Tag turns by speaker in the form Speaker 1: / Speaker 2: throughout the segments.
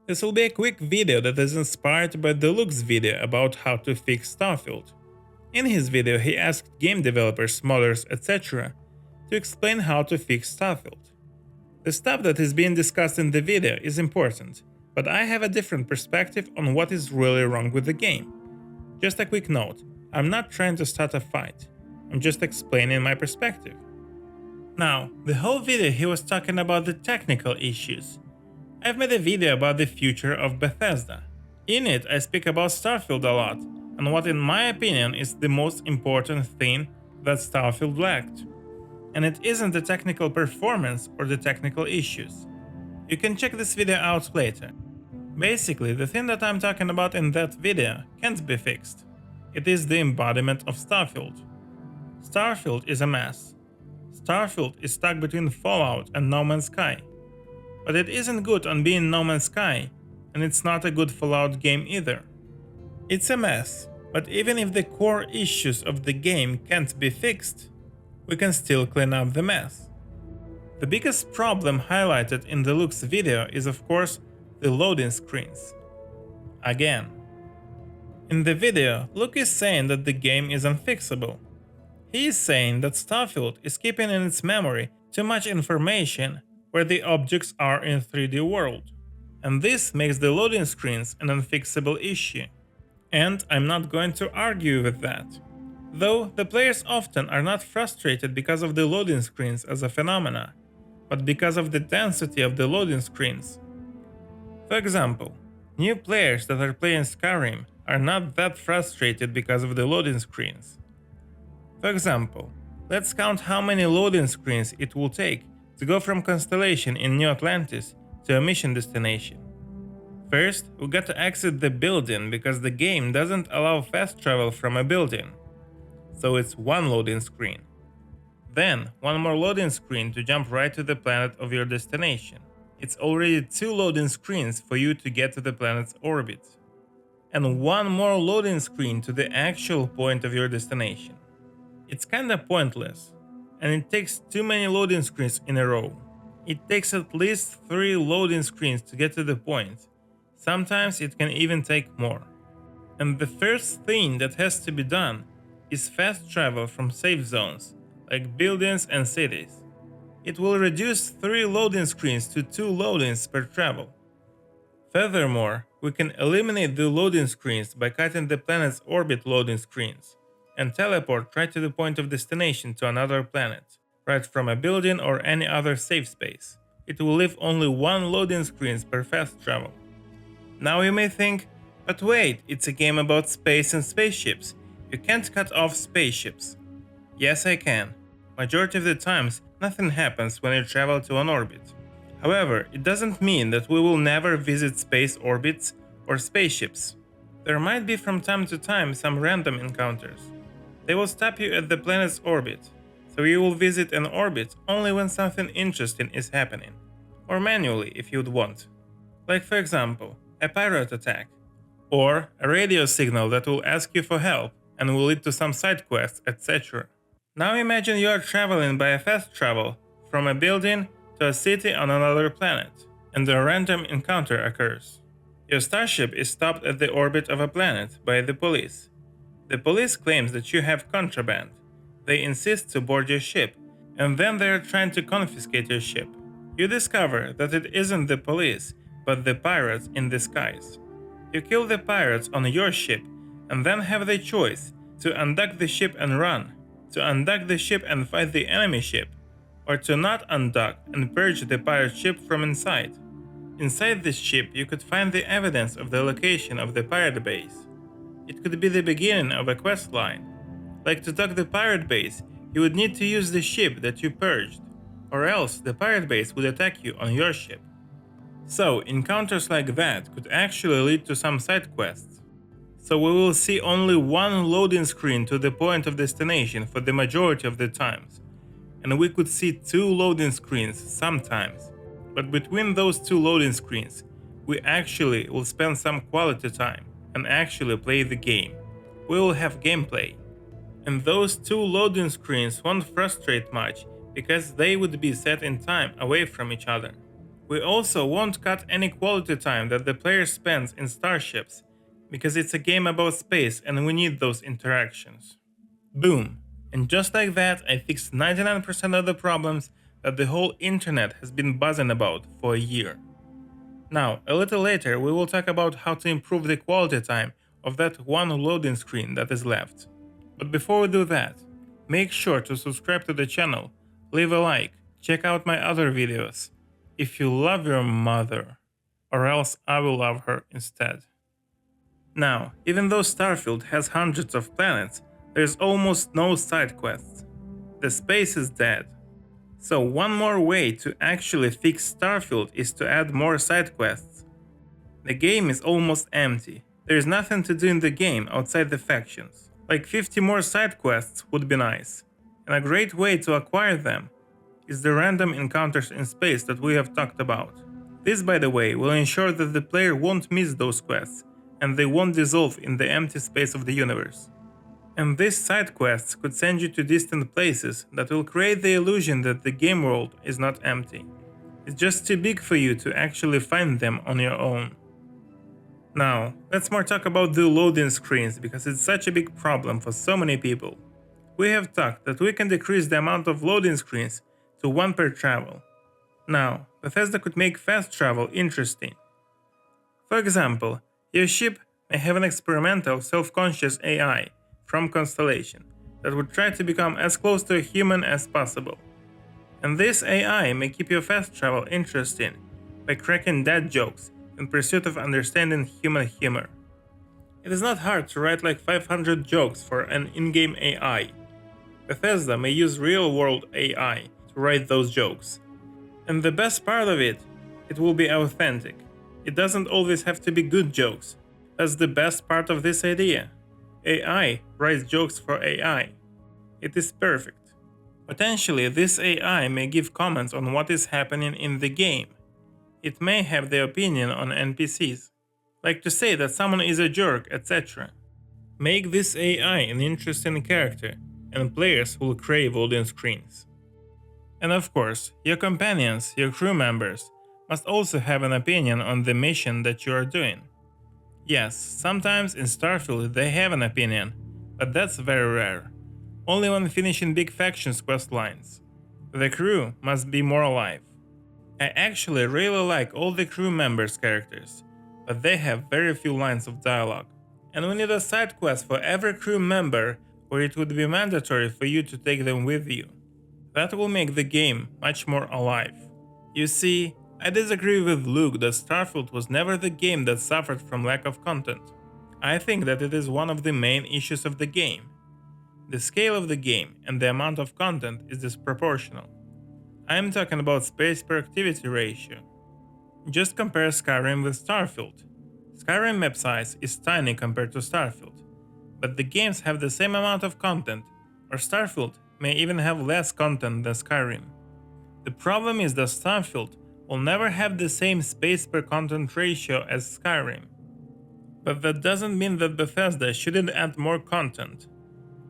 Speaker 1: This will be a quick video that is inspired by Deluxe's video about how to fix STARFIELD. In his video, he asked game developers, modders, etc. to explain how to fix STARFIELD. The stuff that is being discussed in the video is important, but I have a different perspective on what is really wrong with the game. Just a quick note, I'm not trying to start a fight, I'm just explaining my perspective. Now, the whole video he was talking about the technical issues. I've made a video about the future of Bethesda. In it, I speak about STARFIELD a lot, and what in my opinion is the most important thing that STARFIELD lacked. And it isn't the technical performance or the technical issues. You can check this video out later. Basically, the thing that I'm talking about in that video can't be fixed. It is the embodiment of STARFIELD. STARFIELD is a mess. STARFIELD is stuck between Fallout and No Man's Sky. But it isn't good on being No Man's Sky, and it's not a good Fallout game either. It's a mess, but even if the core issues of the game can't be fixed, we can still clean up the mess. The biggest problem highlighted in the Deluxe video is of course the loading screens. Again. In the video, Luke is saying that the game is unfixable. He is saying that STARFIELD is keeping in its memory too much information where the objects are in 3D world, and this makes the loading screens an unfixable issue. And I'm not going to argue with that. Though the players often are not frustrated because of the loading screens as a phenomena, but because of the density of the loading screens. For example, new players that are playing Skyrim are not that frustrated because of the loading screens. For example, let's count how many loading screens it will take to go from Constellation in New Atlantis to a mission destination. First, we got to exit the building because the game doesn't allow fast travel from a building. So it's one loading screen. Then, one more loading screen to jump right to the planet of your destination. It's already two loading screens for you to get to the planet's orbit. And one more loading screen to the actual point of your destination. It's kinda pointless, and it takes too many loading screens in a row. It takes at least 3 loading screens to get to the point. Sometimes it can even take more. And the first thing that has to be done is fast travel from safe zones, like buildings and cities. It will reduce 3 loading screens to 2 loadings per travel. Furthermore, we can eliminate the loading screens by cutting the planet's orbit loading screens, and teleport right to the point of destination to another planet, right from a building or any other safe space. It will leave only 1 loading screen per fast travel. Now you may think, but wait, it's a game about space and spaceships. You can't cut off spaceships. Yes, I can. Majority of the times, nothing happens when you travel to an orbit. However, it doesn't mean that we will never visit space orbits or spaceships. There might be from time to time some random encounters. They will stop you at the planet's orbit, so you will visit an orbit only when something interesting is happening, or manually if you'd want. Like for example, a pirate attack, or a radio signal that will ask you for help and will lead to some side quests, etc. Now imagine you are traveling by a fast travel from a building to a city on another planet, and a random encounter occurs. Your starship is stopped at the orbit of a planet by the police. The police claims that you have contraband. They insist to board your ship, and then they are trying to confiscate your ship. You discover that it isn't the police, but the pirates in disguise. You kill the pirates on your ship, and then have the choice to undock the ship and run, to undock the ship and fight the enemy ship, or to not undock and purge the pirate ship from inside. Inside this ship you could find the evidence of the location of the pirate base. It could be the beginning of a quest line. Like to dock the pirate base, you would need to use the ship that you purged, or else the pirate base would attack you on your ship. So encounters like that could actually lead to some side quests. So we will see only 1 loading screen to the point of destination for the majority of the times, and we could see 2 loading screens sometimes. But between those 2 loading screens, we actually will spend some quality time and actually play the game. We will have gameplay. And those 2 loading screens won't frustrate much because they would be set in time away from each other. We also won't cut any quality time that the player spends in starships, because it's a game about space and we need those interactions. Boom. And just like that, I fixed 99% of the problems that the whole internet has been buzzing about for a year. Now, a little later, we will talk about how to improve the quality time of that one loading screen that is left. But before we do that, make sure to subscribe to the channel, leave a like, check out my other videos. If you love your mother, or else I will love her instead. Now, even though Starfield has hundreds of planets, there's almost no side quests. The space is dead. So one more way to actually fix Starfield is to add more side quests. The game is almost empty. There is nothing to do in the game outside the factions. Like 50 more side quests would be nice. And a great way to acquire them is the random encounters in space that we have talked about. This, by the way, will ensure that the player won't miss those quests and they won't dissolve in the empty space of the universe. And these side quests could send you to distant places that will create the illusion that the game world is not empty. It's just too big for you to actually find them on your own. Now, let's more talk about the loading screens because it's such a big problem for so many people. We have talked that we can decrease the amount of loading screens to 1 per travel. Now, Bethesda could make fast travel interesting. For example, your ship may have an experimental self-conscious AI from Constellation that would try to become as close to a human as possible. And this AI may keep your fast travel interesting by cracking dad jokes in pursuit of understanding human humor. It is not hard to write like 500 jokes for an in-game AI. Bethesda may use real-world AI to write those jokes. And the best part of it, it will be authentic. It doesn't always have to be good jokes. That's the best part of this idea. AI writes jokes for AI. It is perfect. Potentially, this AI may give comments on what is happening in the game. It may have the opinion on NPCs, like to say that someone is a jerk, etc. Make this AI an interesting character, and players will crave loading screens. And of course, your companions, your crew members, must also have an opinion on the mission that you are doing. Yes, sometimes in Starfield they have an opinion, but that's very rare. Only when finishing big factions quest lines. The crew must be more alive. I actually really like all the crew members' characters, but they have very few lines of dialogue. And we need a side quest for every crew member where it would be mandatory for you to take them with you. That will make the game much more alive. You see, I disagree with Luke that Starfield was never the game that suffered from lack of content. I think that it is one of the main issues of the game. The scale of the game and the amount of content is disproportional. I am talking about space per activity ratio. Just compare Skyrim with Starfield. Skyrim map size is tiny compared to Starfield, but the games have the same amount of content, or Starfield may even have less content than Skyrim. The problem is that Starfield will never have the same space per content ratio as Skyrim. But that doesn't mean that Bethesda shouldn't add more content.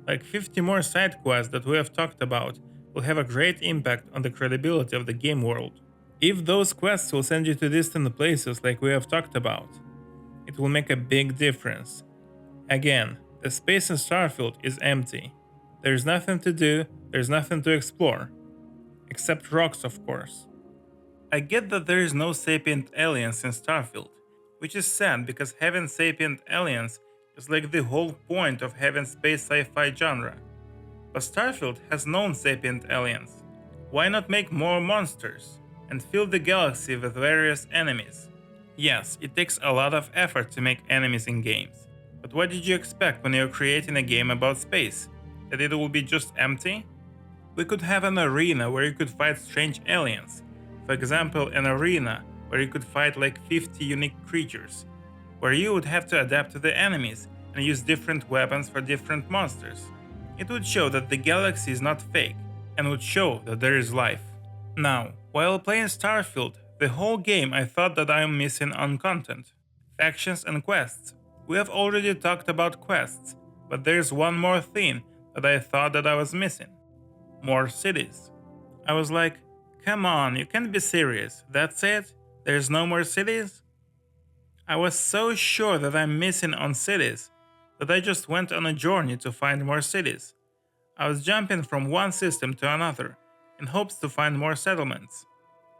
Speaker 1: Like 50 more side quests that we have talked about will have a great impact on the credibility of the game world. If those quests will send you to distant places like we have talked about, it will make a big difference. Again, the space in Starfield is empty. There's nothing to do, there's nothing to explore. Except rocks, of course. I get that there is no sapient aliens in Starfield, which is sad because having sapient aliens is like the whole point of having space sci-fi genre. But Starfield has known sapient aliens. Why not make more monsters and fill the galaxy with various enemies? Yes, it takes a lot of effort to make enemies in games, but what did you expect when you're creating a game about space? That it will be just empty? We could have an arena where you could fight strange aliens. For example, an arena where you could fight like 50 unique creatures, where you would have to adapt to the enemies and use different weapons for different monsters. It would show that the galaxy is not fake, and would show that there is life. Now, while playing Starfield, the whole game I thought that I am missing on content. Factions and quests. We have already talked about quests, but there's one more thing that I thought that I was missing. More cities. I was like, Come on, you can't be serious. That's it? There's no more cities? I was so sure that I'm missing on cities that I just went on a journey to find more cities. I was jumping from one system to another in hopes to find more settlements.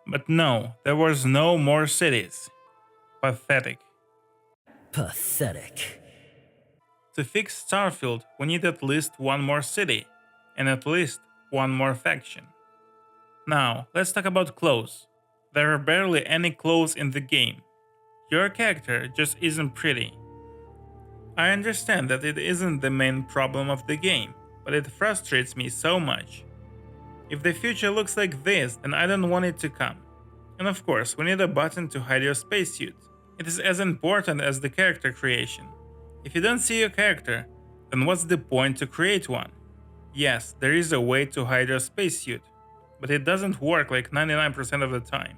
Speaker 1: But no, there was no more cities. Pathetic.
Speaker 2: Pathetic.
Speaker 1: To fix Starfield, we need at least one more city, and at least one more faction. Now, let's talk about clothes. There are barely any clothes in the game. Your character just isn't pretty. I understand that it isn't the main problem of the game, but it frustrates me so much. If the future looks like this, then I don't want it to come. And of course, we need a button to hide your spacesuit. It is as important as the character creation. If you don't see your character, then what's the point to create one? Yes, there is a way to hide your spacesuit, but it doesn't work like 99% of the time.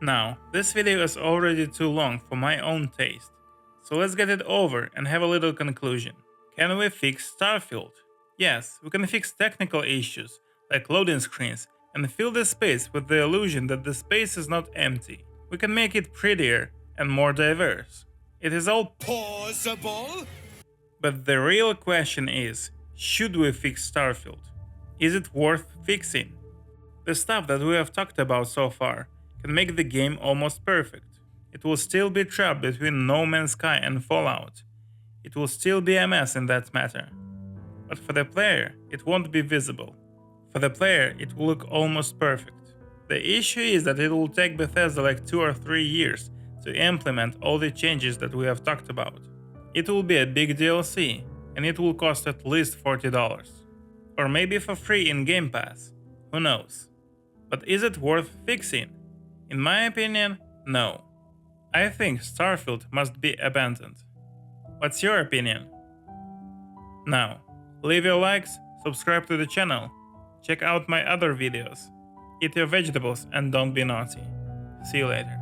Speaker 1: Now, this video is already too long for my own taste, so let's get it over and have a little conclusion. Can we fix Starfield? Yes, we can fix technical issues like loading screens and fill the space with the illusion that the space is not empty. We can make it prettier and more diverse. It is all possible. But the real question is, should we fix Starfield? Is it worth fixing? The stuff that we have talked about so far can make the game almost perfect. It will still be trapped between No Man's Sky and Fallout. It will still be a mess in that matter. But for the player, it won't be visible. For the player, it will look almost perfect. The issue is that it will take Bethesda like 2 or 3 years to implement all the changes that we have talked about. It will be a big DLC, and it will cost at least $40. Or maybe for free in Game Pass, who knows. But is it worth fixing? In my opinion, no. I think Starfield must be abandoned. What's your opinion? Now, leave your likes, subscribe to the channel, check out my other videos, eat your vegetables and don't be naughty. See you later.